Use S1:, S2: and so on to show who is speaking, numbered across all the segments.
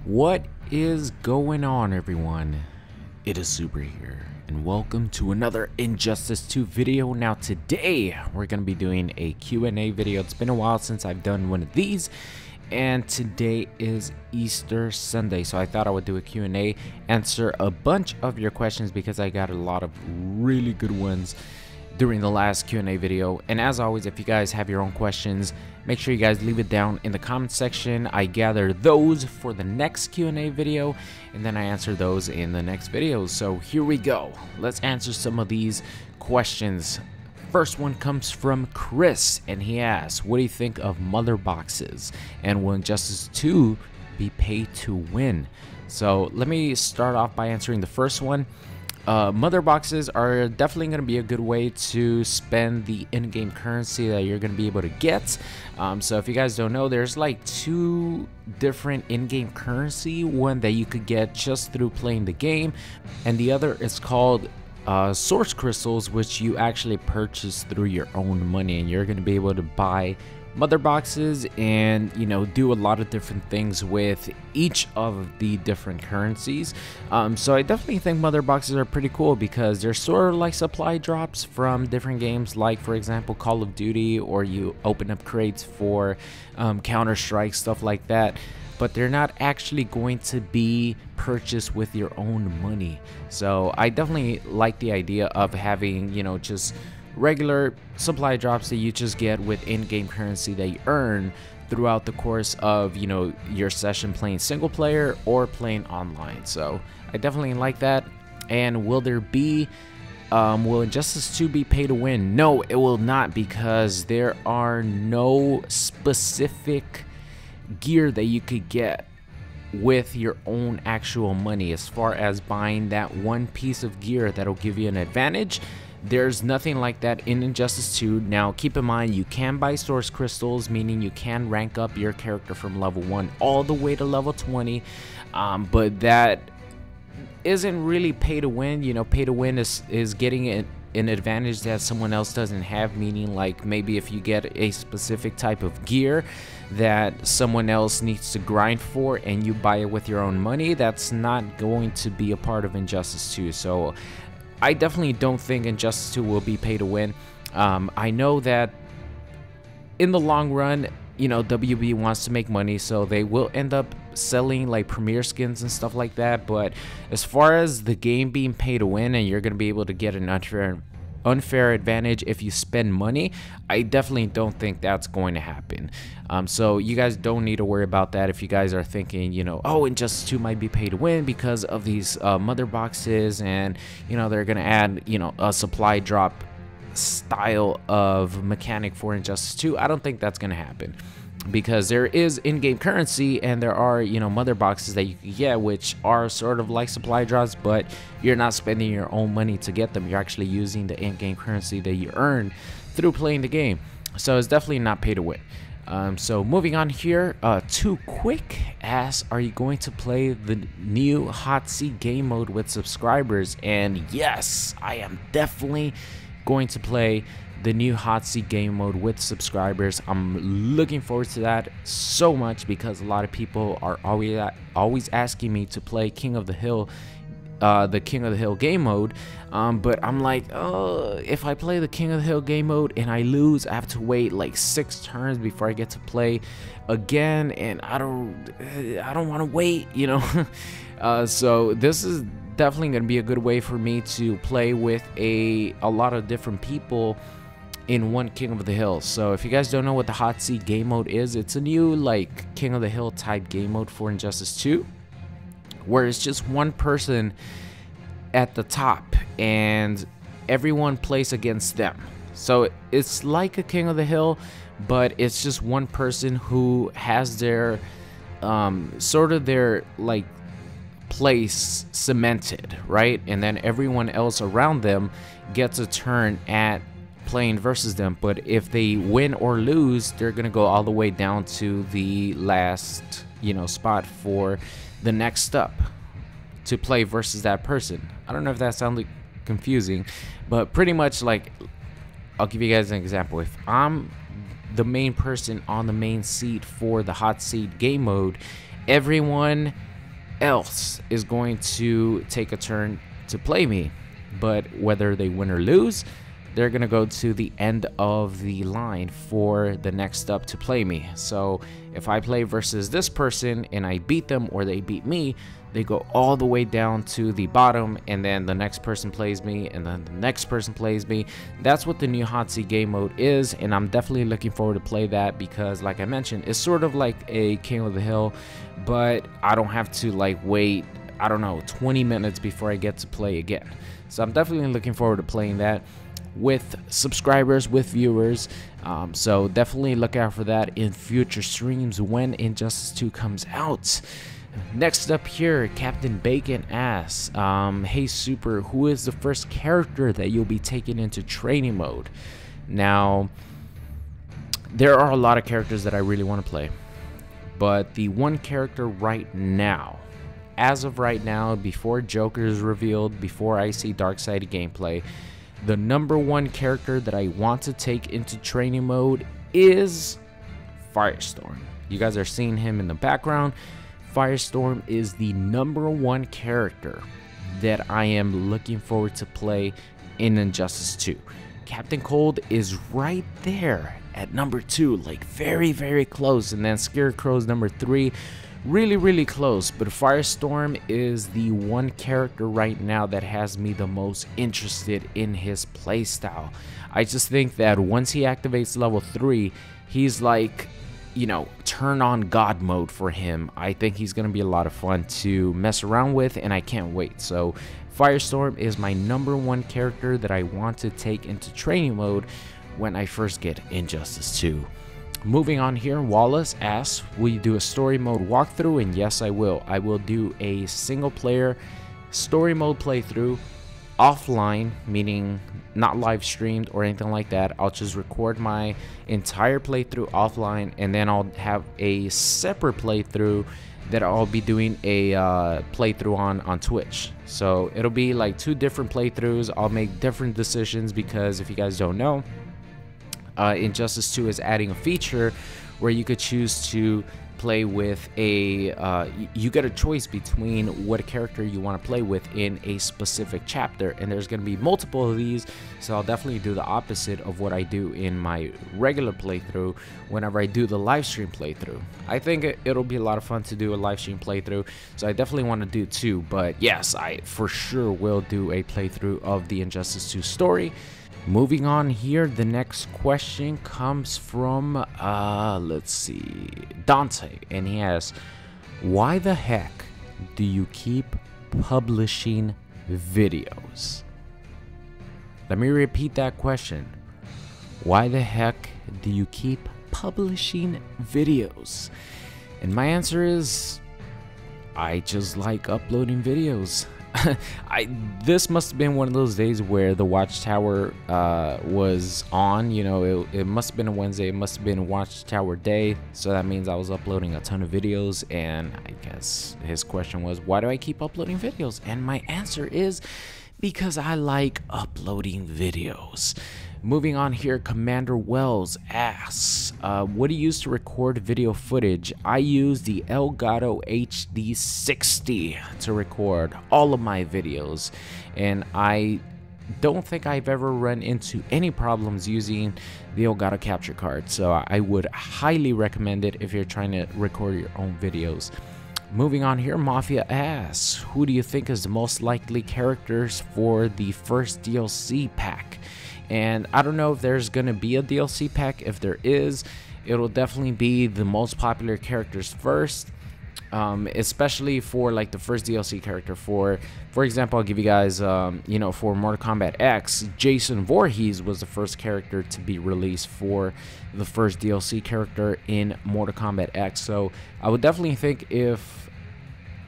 S1: What is going on, everyone? It is Super here, and welcome to another Injustice 2 video. Now today we're going to be doing a Q&A video. It's been a while since I've done one of these, and today is Easter Sunday, so I thought I would do a Q&A, answer a bunch of your questions because I got a lot of really good ones during the last Q&A video. And as always, if you guys have your own questions, make sure you guys leave it down in the comment section. I gather those for the next Q&A video, and then I answer those in the next video. So here we go. Let's answer some of these questions. First one comes from Chris, and he asks, what do you think of mother boxes, and will Injustice 2 be pay to win? So let me start off by answering the first one. Mother boxes are definitely going to be a good way to spend the in-game currency that you're going to be able to get. So if you guys don't know, there's like two different in-game currency, one that you could get just through playing the game, and the other is called source crystals, which you actually purchase through your own money, and you're going to be able to buy mother boxes and, you know, do a lot of different things with each of the different currencies. So I definitely think mother boxes are pretty cool because they're sort of like supply drops from different games, like for example Call of Duty, or you open up crates for Counter-Strike, stuff like that, but they're not actually going to be purchased with your own money. So I definitely like the idea of having, you know, just regular supply drops that you just get with in-game currency that you earn throughout the course of, you know, your session playing single player or playing online. So I definitely like that. And will there be will Injustice 2 be pay to win? No, it will not, because there are no specific gear that you could get with your own actual money. As far as buying that one piece of gear that'll give you an advantage, there's nothing like that in Injustice 2. Now keep in mind, you can buy source crystals, meaning you can rank up your character from level 1 all the way to level 20, but that isn't really pay to win. You know, pay to win is getting an advantage that someone else doesn't have, meaning like maybe if you get a specific type of gear that someone else needs to grind for and you buy it with your own money, that's not going to be a part of Injustice 2. So I definitely don't think Injustice 2 will be pay to win. I know that in the long run, you know, WB wants to make money, so they will end up selling like premiere skins and stuff like that. But as far as the game being pay to win and you're going to be able to get an unfair advantage if you spend money, I definitely don't think that's going to happen. So you guys don't need to worry about that. If you guys are thinking, you know, oh, Injustice 2 might be pay to win because of these mother boxes, and you know they're gonna add, you know, a supply drop style of mechanic for Injustice 2, I don't think that's gonna happen, because there is in-game currency and there are, you know, mother boxes that you can get, which are sort of like supply drops, but you're not spending your own money to get them. You're actually using the in-game currency that you earn through playing the game. So it's definitely not pay to win. So moving on here, Too Quick asks, are you going to play the new Hot Seat game mode with subscribers? And yes, I am definitely going to play the new Hot Seat game mode with subscribers. I'm looking forward to that so much because a lot of people are always asking me to play King of the Hill, the King of the Hill game mode, but I'm like, oh, if I play the King of the Hill game mode and I lose, I have to wait like 6 turns before I get to play again, and I don't want to wait, you know. So this is definitely going to be a good way for me to play with a lot of different people in one King of the Hill. So if you guys don't know what the Hot Seat game mode is, it's a new like King of the Hill type game mode for Injustice 2, where it's just one person at the top and everyone plays against them. So it's like a King of the Hill, but it's just one person who has their sort of their like place cemented, right? And then everyone else around them gets a turn at playing versus them. But if they win or lose, they're gonna go all the way down to the last, you know, spot for the next step to play versus that person. I don't know if that sounded confusing, but pretty much, like, I'll give you guys an example. If I'm the main person on the main seat for the Hot Seat game mode, everyone else is going to take a turn to play me. But whether they win or lose, they're gonna go to the end of the line for the next up to play me. So if I play versus this person and I beat them or they beat me, they go all the way down to the bottom, and then the next person plays me, and then the next person plays me. That's what the new hot seat game mode is, and I'm definitely looking forward to play that because, like I mentioned, it's sort of like a King of the Hill, but I don't have to like wait, I don't know, 20 minutes before I get to play again. So I'm definitely looking forward to playing that with subscribers, with viewers. So definitely look out for that in future streams when Injustice 2 comes out. Next up here, Captain Bacon asks, hey Super, who is the first character that you'll be taking into training mode? Now, there are a lot of characters that I really want to play, but the one character right now, as of right now, before Joker is revealed, before I see Darkseid gameplay, the #1 character that I want to take into training mode is Firestorm. You guys are seeing him in the background. Firestorm is the #1 character that I am looking forward to play in Injustice 2. Captain Cold is right there at #2, like very close, and then Scarecrow's #3, really close. But Firestorm is the one character right now that has me the most interested in his playstyle. I just think that once he activates level 3, he's like, you know, turn on God mode for him. I think he's gonna be a lot of fun to mess around with, and I can't wait. So Firestorm is my #1 character that I want to take into training mode when I first get Injustice 2. Moving on here, Wallace asks, will you do a story mode walkthrough? And yes, I will. I will do a single player story mode playthrough offline, meaning not live streamed or anything like that. I'll just record my entire playthrough offline, and then I'll have a separate playthrough that I'll be doing a playthrough on Twitch. So it'll be like 2 different playthroughs. I'll make different decisions because, if you guys don't know, Injustice 2 is adding a feature where you could choose to play with a you get a choice between what character you want to play with in a specific chapter, and there's going to be multiple of these. So I'll definitely do the opposite of what I do in my regular playthrough whenever I do the live stream playthrough. I think it'll be a lot of fun to do a live stream playthrough, so I definitely want to do 2. But yes, I for sure will do a playthrough of the Injustice 2 story. Moving on here, the next question comes from, let's see, Dante, and he asks, why the heck do you keep publishing videos? Let me repeat that question. Why the heck do you keep publishing videos? And my answer is, I just like uploading videos. This must have been one of those days where the Watchtower was on. You know, it must have been a Wednesday. It must have been Watchtower day. So that means I was uploading a ton of videos. And I guess his question was, why do I keep uploading videos? And my answer is, because I like uploading videos. Moving on here, Commander Wells asks, what do you use to record video footage? I use the Elgato HD60 to record all of my videos, and I don't think I've ever run into any problems using the Elgato capture card, so I would highly recommend it if you're trying to record your own videos. Moving on here, Mafia asks, who do you think is the most likely characters for the first DLC pack? And I don't know if there's going to be a DLC pack. If there is, it'll definitely be the most popular characters first, especially for like the first DLC character. For example, I'll give you guys, you know, for Mortal Kombat X, Jason Voorhees was the first character to be released for the first DLC character in Mortal Kombat X. So I would definitely think if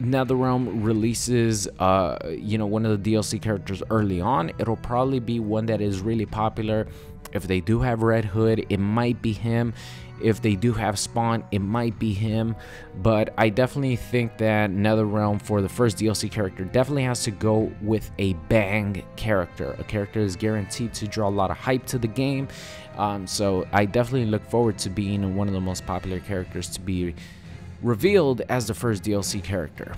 S1: NetherRealm releases you know, one of the DLC characters early on, it'll probably be one that is really popular. If they do have Red Hood, it might be him. If they do have Spawn, it might be him. But I definitely think that NetherRealm for the first DLC character definitely has to go with a bang character, a character is guaranteed to draw a lot of hype to the game. So I definitely look forward to being one of the most popular characters to be revealed as the first DLC character.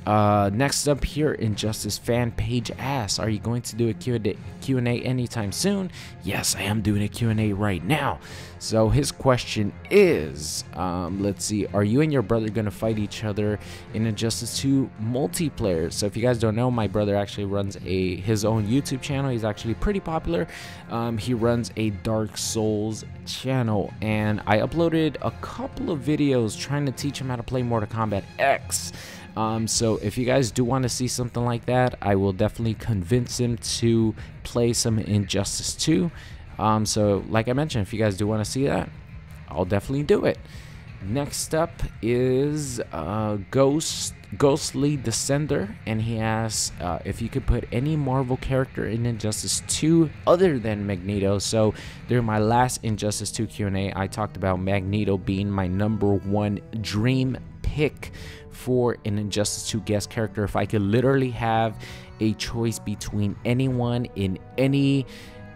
S1: Next up here, Injustice fan page asks, are you going to do a Q&A anytime soon? Yes, I am doing a Q&A right now. So his question is, let's see, are you and your brother going to fight each other in Injustice 2 multiplayer? So if you guys don't know, my brother actually runs his own YouTube channel. He's actually pretty popular. He runs a Dark Souls channel, and I uploaded a couple of videos trying to teach him how to play Mortal Kombat X. So if you guys do want to see something like that, I will definitely convince him to play some Injustice 2. So like I mentioned, if you guys do want to see that, I'll definitely do it. Next up is Ghostly Descender, and he asks if you could put any Marvel character in Injustice 2 other than Magneto. So during my last Injustice 2 Q&A, I talked about Magneto being my #1 dream pick for an Injustice 2 guest character. If I could literally have a choice between anyone in any,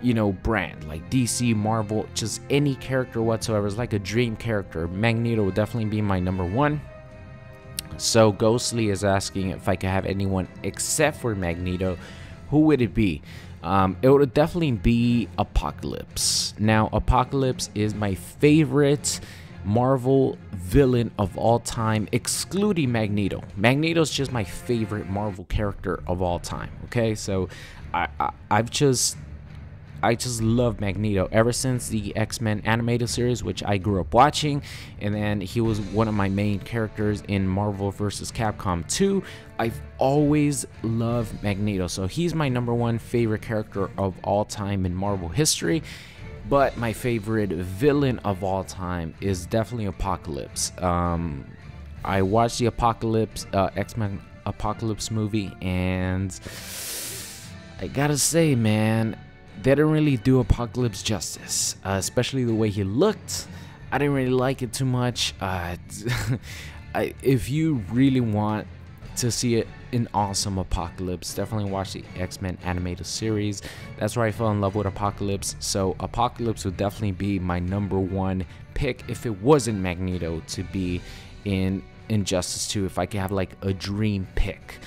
S1: you know, brand like DC, Marvel, just any character whatsoever, it's like a dream character, Magneto would definitely be my #1. So Ghostly is asking if I could have anyone except for Magneto, who would it be? It would definitely be Apocalypse. Now Apocalypse is my favorite Marvel villain of all time, excluding Magneto. Magneto's just my favorite Marvel character of all time. Okay, so I just love Magneto ever since the X-Men animated series, which I grew up watching, and then he was one of my main characters in Marvel vs. Capcom 2. I've always loved Magneto, so he's my #1 favorite character of all time in Marvel history. But my favorite villain of all time is definitely Apocalypse. I watched the X-Men Apocalypse movie, and I gotta say, man, they didn't really do Apocalypse justice, especially the way he looked. I didn't really like it too much. If you really want to see an awesome Apocalypse, definitely watch the X-Men animated series. That's where I fell in love with Apocalypse. So Apocalypse would definitely be my #1 pick if it wasn't Magneto to be in Injustice 2, if I could have like a dream pick.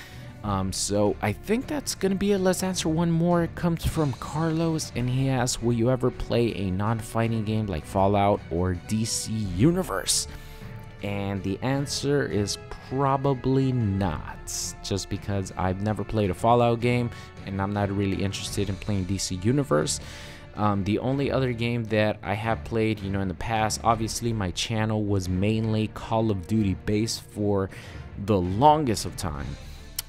S1: So I think that's gonna be it. Let's answer one more. It comes from Carlos, and he asks, will you ever play a non-fighting game like Fallout or DC Universe? And the answer is probably not, just because I've never played a Fallout game and I'm not really interested in playing DC Universe. The only other game that I have played, you know, in the past, obviously my channel was mainly Call of Duty based for the longest of time.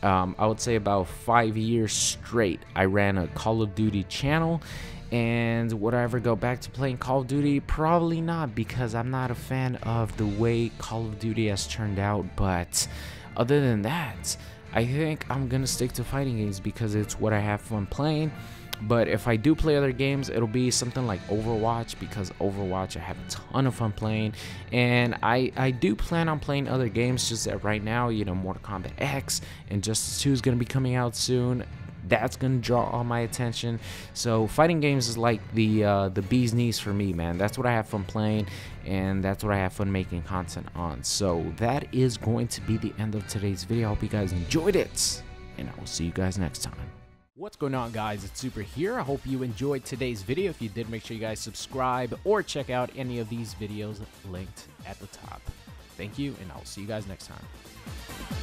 S1: I would say about 5 years straight I ran a Call of Duty channel. And would I ever go back to playing Call of Duty? Probably not, because I'm not a fan of the way Call of Duty has turned out. But other than that, I think I'm gonna stick to fighting games because it's what I have fun playing. But if I do play other games, it'll be something like Overwatch, because Overwatch I have a ton of fun playing. And I do plan on playing other games, just that right now, you know, Mortal Kombat X and Injustice 2 is gonna be coming out soon. That's gonna draw all my attention. So fighting games is like the bee's knees for me, man. That's what I have fun playing, and that's what I have fun making content on. So that is going to be the end of today's video. I hope you guys enjoyed it, and I will see you guys next time. What's going on, guys? It's Super here. I hope you enjoyed today's video. If you did, make sure you guys subscribe or check out any of these videos linked at the top. Thank you, and I'll see you guys next time.